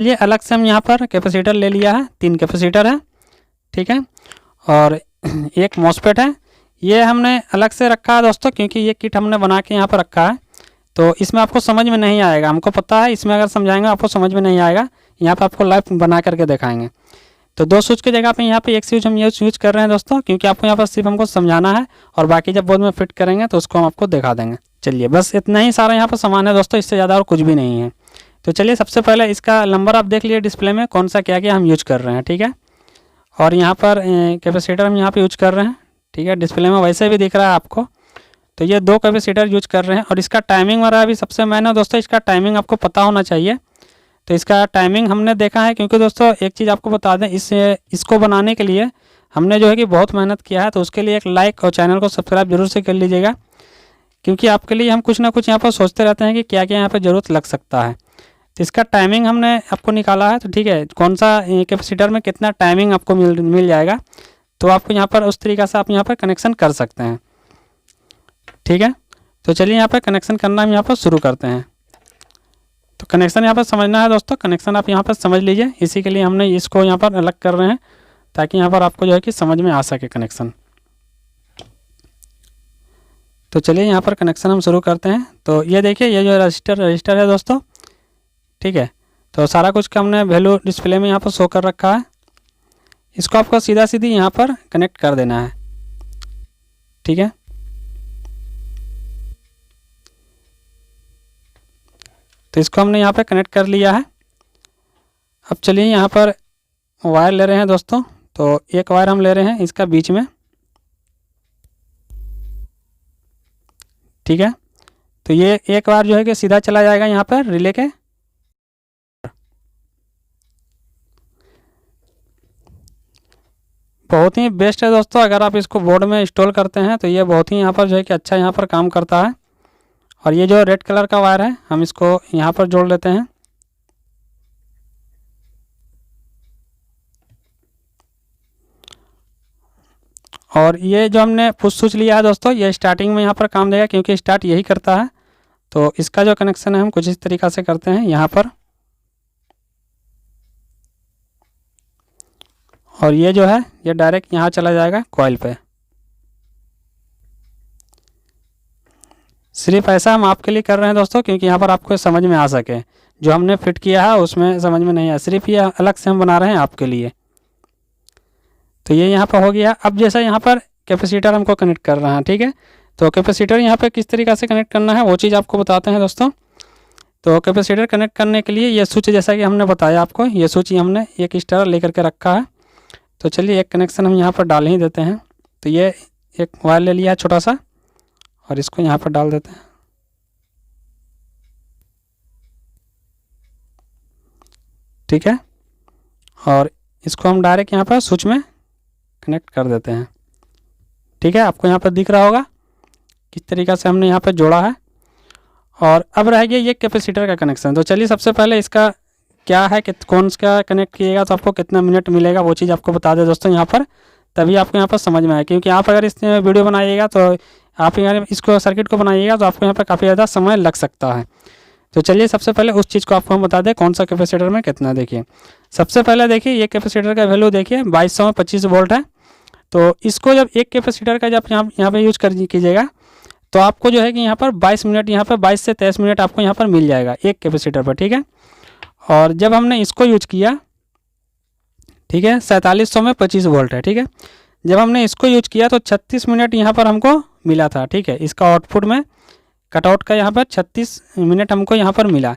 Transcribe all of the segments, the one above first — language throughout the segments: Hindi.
ये अलग से हम यहाँ पर कैपेसिटर ले लिया है, 3 कैपेसिटर है, ठीक है, और एक मॉसफेट है। ये हमने अलग से रखा है दोस्तों, क्योंकि ये किट हमने बना के यहाँ पर रखा है, तो इसमें आपको समझ में नहीं आएगा, हमको पता है इसमें अगर समझाएंगे आपको समझ में नहीं आएगा। यहाँ पर आपको लाइव बना करके दिखाएंगे। तो 2 स्विच की जगह पे यहाँ पे एक स्विच हम ये यूज कर रहे हैं दोस्तों, क्योंकि आपको यहाँ पर सिर्फ हमको समझाना है, और बाकी जब बोर्ड में फिट करेंगे तो उसको हम आपको दिखा देंगे। चलिए, बस इतना ही सारा यहाँ पर सामान है दोस्तों, इससे ज़्यादा और कुछ भी नहीं है। तो चलिए, सबसे पहले इसका नंबर आप देख लिए डिस्प्ले में, कौन सा क्या क्या हम यूज कर रहे हैं, ठीक है। और यहाँ पर कैपेसिटर हम यहाँ पर यूज कर रहे हैं, ठीक है, डिस्प्ले में वैसे भी दिख रहा है आपको। तो ये 2 कैपेसिटर यूज कर रहे हैं, और इसका टाइमिंग वाला भी सबसे मेन है दोस्तों, इसका टाइमिंग आपको पता होना चाहिए। तो इसका टाइमिंग हमने देखा है, क्योंकि दोस्तों एक चीज़ आपको बता दें, इसको बनाने के लिए हमने जो है कि बहुत मेहनत किया है। तो उसके लिए एक लाइक और चैनल को सब्सक्राइब जरूर से कर लीजिएगा, क्योंकि आपके लिए हम कुछ ना कुछ यहाँ पर सोचते रहते हैं कि क्या क्या यहाँ पर ज़रूरत लग सकता है। तो इसका टाइमिंग हमने आपको निकाला है, तो ठीक है, कौन सा कैपेसिटर में कितना टाइमिंग आपको मिल जाएगा, तो आपको यहाँ पर उस तरीक़े से आप यहाँ पर कनेक्शन कर सकते हैं, ठीक है। तो चलिए, यहाँ पर कनेक्शन करना हम यहाँ पर शुरू करते हैं। तो कनेक्शन यहाँ पर समझना है दोस्तों, कनेक्शन आप यहाँ पर समझ लीजिए, इसी के लिए हमने इसको यहाँ पर अलग कर रहे हैं, ताकि यहाँ पर आपको जो है कि समझ में आ सके कनेक्शन। तो चलिए, यहाँ पर कनेक्शन हम शुरू करते हैं। तो ये देखिए, ये जो रजिस्टर है दोस्तों, ठीक है। तो सारा कुछ का हमने वैल्यू डिस्प्ले में यहाँ पर शो कर रखा है। इसको आपको सीधा सीधी यहाँ पर कनेक्ट कर देना है, ठीक है। तो इसको हमने यहाँ पे कनेक्ट कर लिया है। अब चलिए, यहाँ पर वायर ले रहे हैं दोस्तों। तो एक वायर हम ले रहे हैं इसका बीच में, ठीक है। तो ये एक वायर जो है कि सीधा चला जाएगा यहाँ पर रिले के, बहुत ही बेस्ट है दोस्तों। अगर आप इसको बोर्ड में इंस्टॉल करते हैं तो ये बहुत ही यहाँ पर जो है कि अच्छा यहाँ पर काम करता है। और ये जो रेड कलर का वायर है, हम इसको यहाँ पर जोड़ लेते हैं। और ये जो हमने पुश स्विच लिया है दोस्तों, ये स्टार्टिंग में यहाँ पर काम देगा, क्योंकि स्टार्ट यही करता है। तो इसका जो कनेक्शन है हम कुछ इस तरीक़ा से करते हैं यहाँ पर। और ये जो है ये डायरेक्ट यहाँ चला जाएगा कॉइल पे। सिर्फ ऐसा हम आपके लिए कर रहे हैं दोस्तों, क्योंकि यहाँ पर आपको समझ में आ सके। जो हमने फिट किया है उसमें समझ में नहीं आया, सिर्फ ये अलग से हम बना रहे हैं आपके लिए। तो ये यहाँ पर हो गया। अब जैसा यहाँ पर कैपेसिटर हमको कनेक्ट कर रहा है, ठीक है। तो कैपेसिटर यहाँ पे किस तरीक़े से कनेक्ट करना है वो चीज़ आपको बताते हैं दोस्तों। तो कैपेसिटर कनेक्ट करने के लिए ये स्विच, जैसा कि हमने बताया आपको, ये स्विच हमने एक स्टार लेकर के रखा है। तो चलिए, एक कनेक्शन हम यहाँ पर डाल ही देते हैं। तो ये एक वायर ले लिया है छोटा सा, और इसको यहाँ पर डाल देते हैं, ठीक है। और इसको हम डायरेक्ट यहाँ पर स्विच में कनेक्ट कर देते हैं, ठीक है। आपको यहाँ पर दिख रहा होगा किस तरीक़े से हमने यहाँ पर जोड़ा है। और अब रह गया ये कैपेसिटर का कनेक्शन। तो चलिए, सबसे पहले इसका क्या है कि कौन सा कनेक्ट किएगा तो आपको कितना मिनट मिलेगा, वो चीज़ आपको बता दें दोस्तों यहाँ पर, तभी आपको यहाँ पर समझ में आए। क्योंकि आप अगर इस वीडियो बनाइएगा, तो आप यहाँ इसको सर्किट को बनाइएगा, तो आपको यहाँ पर काफ़ी ज़्यादा समय लग सकता है। तो चलिए, सबसे पहले उस चीज़ को आपको हम बता दें, कौन सा कैपेसिटर में कितना। देखिए, सबसे पहले देखिए, ये कैपेसिटर का वैल्यू देखिए 2200 में 25 वोल्ट है। तो इसको जब एक कैपेसिटर का जब यहाँ पर यूज कीजिएगा, तो आपको जो है कि यहाँ पर 22 मिनट, यहाँ पर 22 से 23 मिनट आपको यहाँ पर मिल जाएगा एक कैपेसिटर पर, ठीक है। और जब हमने इसको यूज किया, ठीक है, 4700 में 25 वोल्ट है, ठीक है। जब हमने इसको यूज किया तो 36 मिनट यहाँ पर हमको मिला था, ठीक है। इसका आउटपुट में कटआउट का यहाँ पर 36 मिनट हमको यहाँ पर मिला।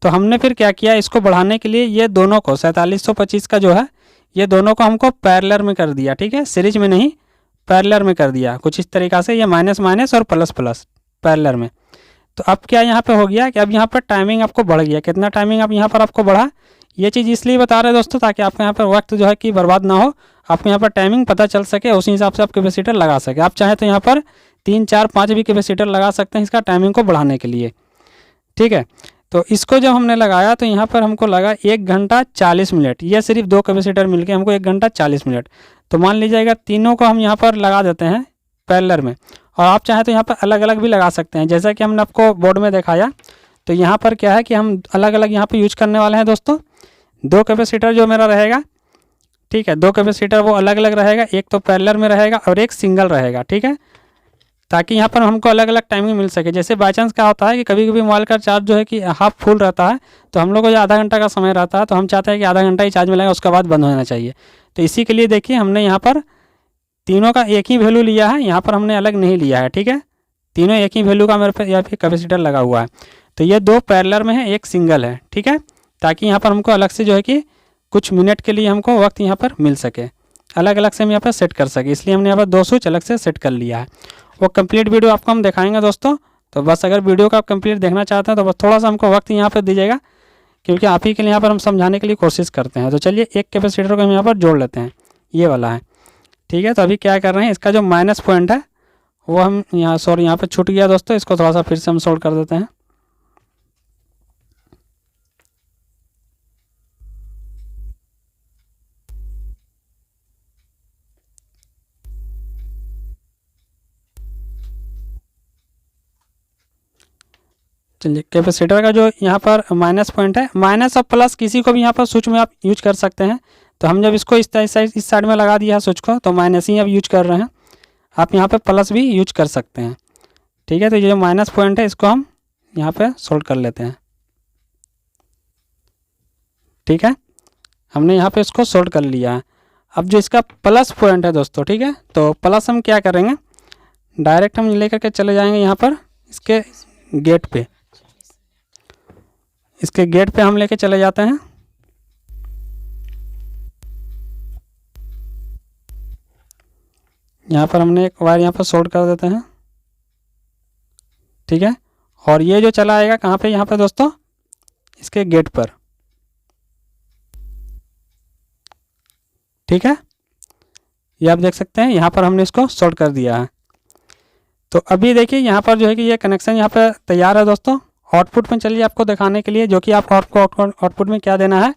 तो हमने फिर क्या किया, इसको बढ़ाने के लिए ये दोनों को 4725 का जो है, ये दोनों को हमको पैरेलल में कर दिया, ठीक है। सीरीज में नहीं, पैरेलल में कर दिया कुछ इस तरीक़ा से, ये माइनस माइनस और प्लस प्लस पैरेलल में। तो अब क्या यहाँ पे हो गया कि अब यहाँ पर टाइमिंग आपको बढ़ गया। कितना टाइमिंग अब यहाँ पर आपको बढ़ा, ये चीज़ इसलिए बता रहे हैं दोस्तों, ताकि आपको यहाँ पर वक्त जो है कि बर्बाद ना हो, आपको यहाँ पर टाइमिंग पता चल सके, उसी हिसाब से आप कैपेसिटर लगा सके। आप चाहे तो यहाँ पर 3, 4, 5 भी कैपेसिटर लगा सकते हैं इसका टाइमिंग को बढ़ाने के लिए, ठीक है। तो इसको जब हमने लगाया तो यहाँ पर हमको लगा 1 घंटा 40 मिनट। ये सिर्फ 2 कैपेसिटर मिलके हमको 1 घंटा 40 मिनट। तो मान लीजिएगा तीनों को हम यहाँ पर लगा देते हैं पैरेलल में, और आप चाहें तो यहाँ पर अलग अलग भी लगा सकते हैं, जैसा कि हमने आपको बोर्ड में दिखाया। तो यहाँ पर क्या है कि हम अलग अलग यहाँ पर यूज करने वाले हैं दोस्तों। दो कैपेसिटर जो मेरा रहेगा, ठीक है, दो कैपेसिटर वो अलग अलग रहेगा, एक तो पैरेलल में रहेगा और एक सिंगल रहेगा, ठीक है, ताकि यहाँ पर हमको अलग अलग टाइमिंग मिल सके। जैसे बाई चांस क्या होता है कि कभी कभी मोबाइल का चार्ज जो है कि हाफ फुल रहता है, तो हम लोग को जो आधा घंटा का समय रहता है तो हम चाहते हैं कि आधा घंटा ही चार्ज मिलेगा, उसके बाद बंद हो जाना चाहिए। तो इसी के लिए देखिए हमने यहाँ पर तीनों का एक ही वैल्यू लिया है, यहाँ पर हमने अलग नहीं लिया है, ठीक है, तीनों एक ही वैल्यू का मेरे पे यहाँ पे कैपेसिटर लगा हुआ है। तो ये दो पैरेलल में है, एक सिंगल है, ठीक है, ताकि यहाँ पर हमको अलग से जो है कि कुछ मिनट के लिए हमको वक्त यहाँ पर मिल सके, अलग अलग से हम यहाँ पर सेट कर सके, इसलिए हमने यहाँ पर दो स्विच अलग से सेट कर लिया है। वो कंप्लीट वीडियो आपको हम दिखाएंगे दोस्तों। तो बस अगर वीडियो का आप कंप्लीट देखना चाहते हैं तो बस थोड़ा सा हमको वक्त यहाँ पर दीजिएगा, क्योंकि आप ही के लिए यहाँ पर हम समझाने के लिए कोशिश करते हैं। तो चलिए एक कैपेसिटर को हम यहाँ पर जोड़ लेते हैं, ये वाला है, ठीक है। तो अभी क्या कर रहे हैं, इसका जो माइनस पॉइंट है वो हम यहाँ, सॉरी यहाँ पे छूट गया दोस्तों, इसको थोड़ा सा फिर से हम सोल्व कर देते हैं। चलिए कैपेसिटर का जो यहाँ पर माइनस पॉइंट है, माइनस और प्लस किसी को भी यहाँ पर स्विच में आप यूज कर सकते हैं। तो हम जब इसको इस साइड में लगा दिया है स्विच को, तो माइनस ही अब यूज कर रहे हैं, आप यहाँ पे प्लस भी यूज कर सकते हैं, ठीक है। तो ये जो माइनस पॉइंट है इसको हम यहाँ पे सोल्व कर लेते हैं, ठीक है, हमने यहाँ पे इसको सोल्व कर लिया है। अब जो इसका प्लस पॉइंट है दोस्तों, ठीक है, तो प्लस हम क्या करेंगे, डायरेक्ट हम लेकर के चले जाएंगे यहाँ पर इसके गेट पे, इसके गेट पे हम लेके चले जाते हैं। यहाँ पर हमने एक वायर यहाँ पर सोल्ड कर देते हैं, ठीक है, और ये जो चला आएगा कहाँ पे, यहाँ पे दोस्तों इसके गेट पर, ठीक है, ये आप देख सकते हैं यहाँ पर हमने इसको सोल्ड कर दिया है। तो अभी देखिए यहाँ पर जो है कि ये कनेक्शन यहाँ पर तैयार है दोस्तों। आउटपुट में चलिए आपको दिखाने के लिए, जो कि आप आउटपुट में क्या देना है,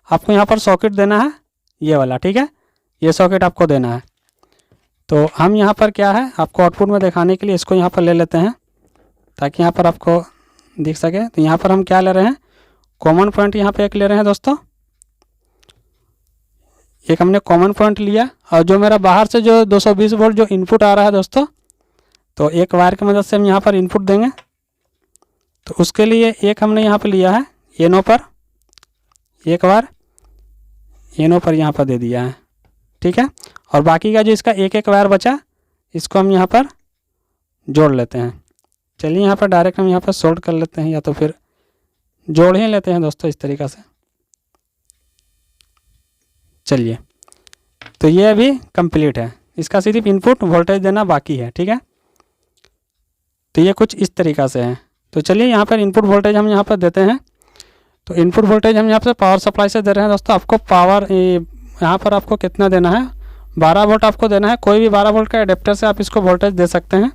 आपको यहाँ पर सॉकेट देना है ये वाला, ठीक है, ये सॉकेट आपको देना है। तो हम यहाँ पर क्या है आपको आउटपुट में दिखाने के लिए इसको यहाँ पर ले लेते हैं, ताकि यहाँ पर आपको दिख सके। तो यहाँ पर हम क्या ले रहे हैं, कॉमन पॉइंट यहाँ पे एक ले रहे हैं दोस्तों, एक हमने कॉमन पॉइंट लिया, और जो मेरा बाहर से जो 220 वोल्ट जो इनपुट आ रहा है दोस्तों, तो एक वायर की मदद से हम यहाँ पर इनपुट देंगे। तो उसके लिए एक हमने यहाँ पर लिया है एनो पर, एक वायर एनो पर यहाँ पर दे दिया है, ठीक है, और बाकी का जो इसका एक एक वायर बचा इसको हम यहाँ पर जोड़ लेते हैं। चलिए यहाँ पर डायरेक्ट हम यहाँ पर सोल्ड कर लेते हैं, या तो फिर जोड़ ही लेते हैं दोस्तों इस तरीक़ा से। चलिए, तो ये अभी कंप्लीट है, इसका सिर्फ इनपुट वोल्टेज देना बाकी है, ठीक है। तो ये कुछ इस तरीक़ा से है। तो चलिए यहाँ पर इनपुट वोल्टेज हम यहाँ पर देते हैं। तो इनपुट वोल्टेज हम यहाँ पर पावर सप्लाई से दे रहे हैं दोस्तों। आपको पावर यहाँ पर आपको कितना देना है, 12 वोल्ट आपको देना है। कोई भी 12 वोल्ट का एडेप्टर से आप इसको वोल्टेज दे सकते हैं,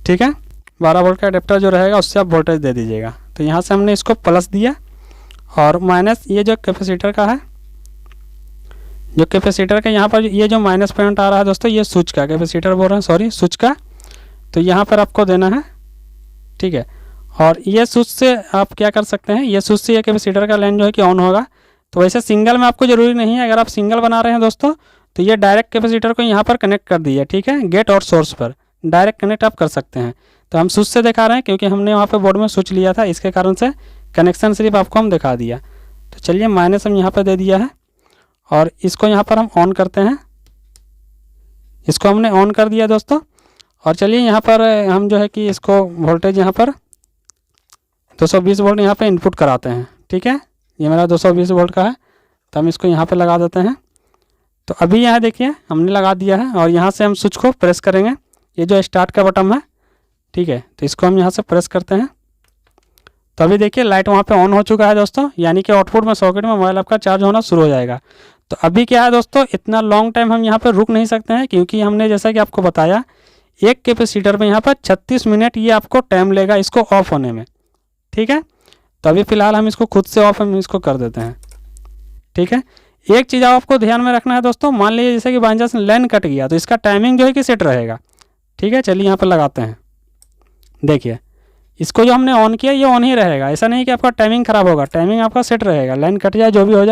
ठीक है, 12 वोल्ट का एडेप्टर जो रहेगा उससे आप वोल्टेज दे दीजिएगा। तो यहाँ से हमने इसको प्लस दिया, और माइनस ये जो कैपेसिटर का है, जो कैपेसिटर का यहाँ पर ये जो माइनस पॉइंट आ रहा है दोस्तों, ये स्विच का, कैपेसिटर बोल रहे हैं सॉरी, स्विच का, तो यहाँ पर आपको देना है, ठीक है। और ये स्विच से आप क्या कर सकते हैं, ये स्विच से ये कैपेसिटर का लाइन जो है कि ऑन होगा। तो वैसे सिंगल में आपको ज़रूरी नहीं है, अगर आप सिंगल बना रहे हैं दोस्तों तो ये डायरेक्ट कैपेसिटर को यहाँ पर कनेक्ट कर दिया, ठीक है, गेट और सोर्स पर डायरेक्ट कनेक्ट आप कर सकते हैं। तो हम स्विच से दिखा रहे हैं क्योंकि हमने वहाँ पे बोर्ड में स्विच लिया था, इसके कारण से कनेक्शन सिर्फ आपको हम दिखा दिया। तो चलिए माइनस हम यहाँ पर दे दिया है, और इसको यहाँ पर हम ऑन करते हैं, इसको हमने ऑन कर दिया दोस्तों। और चलिए यहाँ पर हम जो है कि इसको वोल्टेज यहाँ पर 220 वोल्ट यहाँ पे इनपुट कराते हैं, ठीक है, ये मेरा 220 वोल्ट का है। तो हम इसको यहाँ पे लगा देते हैं। तो अभी यहाँ देखिए हमने लगा दिया है, और यहाँ से हम स्विच को प्रेस करेंगे, ये जो स्टार्ट का बटन है, ठीक है, तो इसको हम यहाँ से प्रेस करते हैं। तो अभी देखिए लाइट वहाँ पे ऑन हो चुका है दोस्तों, यानी कि आउटपुट में सॉकेट में मोबाइल आपका चार्ज होना शुरू हो जाएगा। तो अभी क्या है दोस्तों, इतना लॉन्ग टाइम हम यहाँ पर रुक नहीं सकते हैं, क्योंकि हमने जैसा कि आपको बताया एक कैपेसिटर में यहाँ पर 36 मिनट ये आपको टाइम लेगा इसको ऑफ होने में, ठीक है। तो अभी फ़िलहाल हम इसको खुद से ऑफ हम इसको कर देते हैं, ठीक है। एक चीज़ आपको ध्यान में रखना है दोस्तों, मान लीजिए जैसे कि बाई चांस लाइन कट गया तो इसका टाइमिंग जो है कि सेट रहेगा, ठीक है। चलिए यहाँ पर लगाते हैं, देखिए इसको जो हमने ऑन किया ये ऑन ही रहेगा, ऐसा नहीं कि आपका टाइमिंग ख़राब होगा, टाइमिंग आपका सेट रहेगा, लाइन कट जाए जो भी हो जाए